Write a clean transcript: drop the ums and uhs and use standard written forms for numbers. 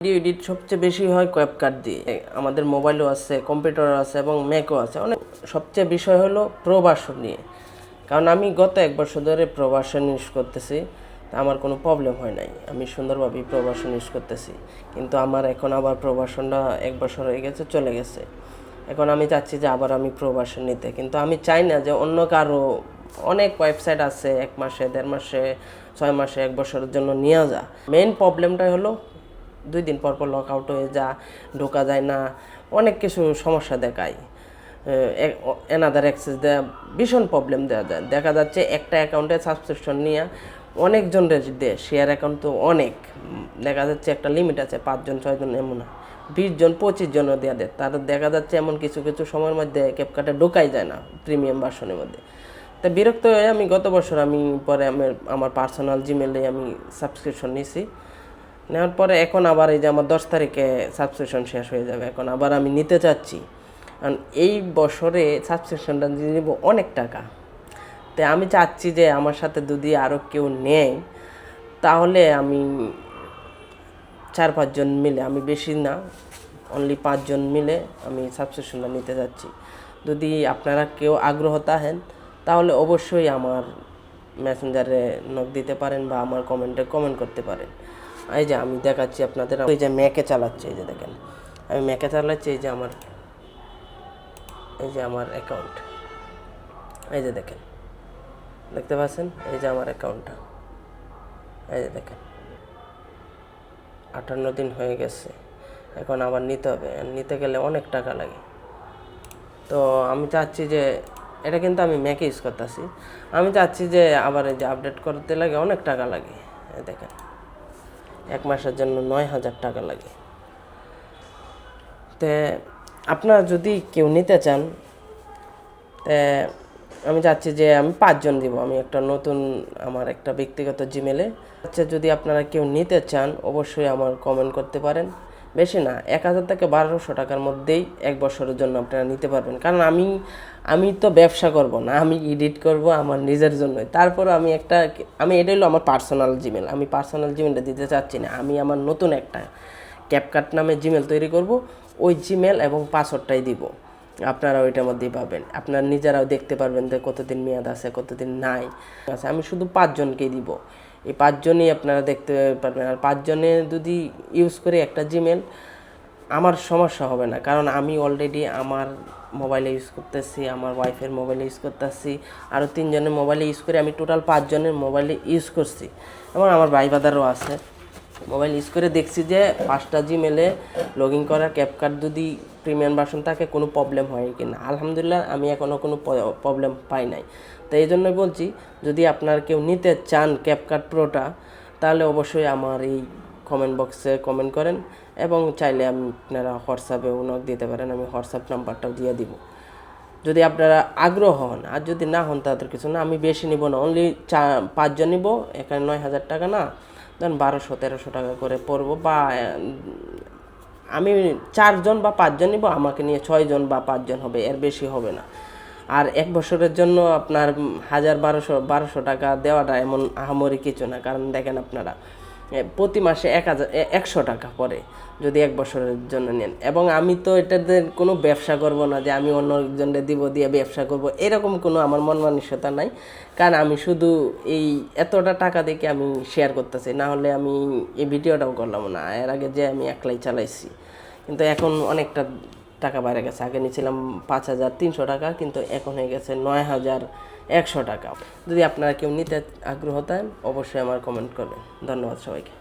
Video edit সবচেয়ে বেশি হয় ক্যাপকাট দিয়ে। আমাদের মোবাইলও আছে, কম্পিউটারও আছে এবং ম্যাকও আছে। অনেক সবচেয়ে বিষয় হলো প্রো ভার্সন নিয়ে, কারণ আমি গত 1 বছর ধরে প্রো ভার্সন ইউজ করতেছি, আমার কোনো প্রবলেম হয় নাই, আমি সুন্দরভাবেই প্রো ভার্সন ইউজ করতেছি। কিন্তু আমার এখন আবার প্রো ভার্সনটা 1 বছর হয়ে গেছে, চলে গেছে। এখন আমি চাচ্ছি যে আবার আমি প্রো ভার্সন নিতে, কিন্তু আমি চাই না যে অন্য কারো অনেক ওয়েবসাইট আছে 1 মাসে, 1.5 মাসে, 6 মাসে, 1 বছরের জন্য নিয়ে যা। মেইন প্রবলেমটাই হলো 2 দিন পর পর লক আউট হয়ে যা, ঢোকা যায় না, অনেক কিছু সমস্যা দেখায়। অ্যানাদার অ্যাক্সেস দেওয়া ভীষণ প্রবলেম দেওয়া যায়। দেখা যাচ্ছে একটা অ্যাকাউন্টে সাবস্ক্রিপশন নিয়ে অনেকজন দেয়, শেয়ার অ্যাকাউন্ট তো অনেক, দেখা যাচ্ছে একটা লিমিট আছে 5 জন 6 জন, এমন 20 জন 25 জনও দেওয়া দেয়। তাদের দেখা যাচ্ছে এমন কিছু কিছু সময়ের মধ্যে ক্যাপকাটে ঢোকাই যায় না প্রিমিয়াম ভার্সনের মধ্যে। তো বিরক্ত হয়ে আমি গত বছর পরে আমার পার্সোনাল জিমেলে আমি সাবস্ক্রিপশন নিয়েছি। নেওয়ার পরে এখন আবার এই যে আমার 10 তারিখে সাবস্ক্রিপশন শেষ হয়ে যাবে, এখন আবার আমি নিতে চাচ্ছি। কারণ এই বছরে সাবস্ক্রিপশনটা দিয়ে নেব অনেক টাকা। তাই আমি চাচ্ছি যে আমার সাথে যদি আরও কেউ নেয়, তাহলে আমি 4-5 জন মিলে, আমি বেশি না, অনলি 5 জন মিলে আমি সাবস্ক্রিপশনটা নিতে যাচ্ছি। যদি আপনারা কেউ আগ্রহ থাকেন, তাহলে অবশ্যই আমার মেসেঞ্জারে নক দিতে পারেন বা আমার কমেন্টে কমেন্ট করতে পারেন। এই যে আমি দেখাচ্ছি আপনাদের, এই যে ম্যাকে চালাচ্ছি, এই যে দেখেন আমি ম্যাকে চালাচ্ছি। এই যে আমার অ্যাকাউন্ট, এই যে দেখেন, দেখতে পাচ্ছেন, এই যে আমার অ্যাকাউন্টটা, এই যে দেখেন 58 দিন হয়ে গেছে। এখন আবার নিতে হবে, নিতে গেলে অনেক টাকা লাগে। তো আমি চাচ্ছি যে এটা কিন্তু আমি ম্যাকে ইউজ করতেছি, আমি চাচ্ছি যে আবার এই যে আপডেট করতে লাগে অনেক টাকা লাগে। দেখেন 1 মাসের জন্য 9,000 টাকা লাগে। তো আপনারা যদি কেউ নিতে চান, আমি চাচ্ছি যে আমি 5 জন দিব, আমি একটা নতুন আমার একটা ব্যক্তিগত জিমেলে। আচ্ছা, যদি আপনারা কেউ নিতে চান অবশ্যই আমার কমেন্ট করতে পারেন। বেশি না, 1000 থেকে 1200 টাকার মধ্যেই 1 বছরের জন্য আপনারা নিতে পারবেন। কারণ আমি তো ব্যবসা করব না, আমি এডিট করব আমার নিজের জন্যই। তারপর আমি এটা হলো আমার পার্সোনাল জিমেল, আমি পার্সোনাল জিমেলটা দিতে চাচ্ছি না। আমি আমার নতুন একটা ক্যাপকাট নামে জিমেল তৈরি করব, ওই জিমেল এবং পাসওয়ার্ডটাই দিব, আপনারা ওইটার মধ্যেই পাবেন। আপনারা নিজেরাও দেখতে পারবেন যে কতদিন মেয়াদ আছে, কতদিন নাই আছে। আমি শুধু 5 জনকেই দিব, এই 5 জনই আপনারা দেখতে পারবেন। আর 5 জনে যদি ইউজ করে একটা জিমেল, আমার সমস্যা হবে না, কারণ আমি অলরেডি আমার মোবাইলে ইউজ করতেছি, আমার ওয়াইফের মোবাইলে ইউজ করতেছি, আরও 3 জনের মোবাইলে ইউজ করে আমি টোটাল 5 জনের মোবাইলে ইউজ করছি। এবং আমার ভাই বাদারও আছে, মোবাইল ইউজ করে দেখছি যে 5টা জিমেলে লগ ইন করার ক্যাপকাট যদি প্রিমিয়াম ভার্সন থাকে কোনো প্রবলেম হয় কি না। আলহামদুলিল্লাহ আমি এখনও কোনো প্রবলেম পাই নাই। তো এই জন্যই বলছি, যদি আপনার কেউ নিতে চান ক্যাপকাট প্রোটা, তাহলে অবশ্যই আমার এই কমেন্ট বক্সে কমেন্ট করেন, এবং চাইলে আপনারা হোয়াটসঅ্যাপে নক দিতে পারেন, আমি হোয়াটসঅ্যাপ নাম্বারটাও দিয়ে দিব যদি আপনারা আগ্রহ হন। আর যদি না হন তাদের কিছু না, আমি বেশি নিব না, অনলি 5 জন নিব। এখানে 9,000 টাকা না, ধরেন 1200-1300 টাকা করে পড়বো, বা আমি 4 জন বা 5 জন নিব, আমাকে নিয়ে 6 জন বা 5 জন হবে, এর বেশি হবে না। আর 1 বছরের জন্য আপনার 1200 টাকা দেওয়াটা এমন আহামরি কিছু না। কারণ দেখেন, আপনারা প্রতি মাসে 100 টাকা পড়ে যদি 1 বছরের জন্য নেন। এবং আমি তো এটাতে কোনো ব্যবসা করব না যে আমি অন্য একজনকে দিব, দিয়ে ব্যবসা করব, এরকম কোনো আমার মন মানসিকতা নাই। কারণ আমি শুধু এই এতটা টাকা দেখে আমি শেয়ার করতেছি, না হলে আমি এই ভিডিওটাও করলাম না। এর আগে যে আমি একলাই চালাইছি, কিন্তু এখন অনেকটা টাকা বেড়ে গেছে। আগে নিয়েছিলাম 5,300 টাকা, কিন্তু এখন হয়ে গেছে 9,100 টাকা। যদি আপনারা কেউ নিতে আগ্রহ থাকেন, অবশ্যই আমার কমেন্ট করবেন। ধন্যবাদ সবাইকে।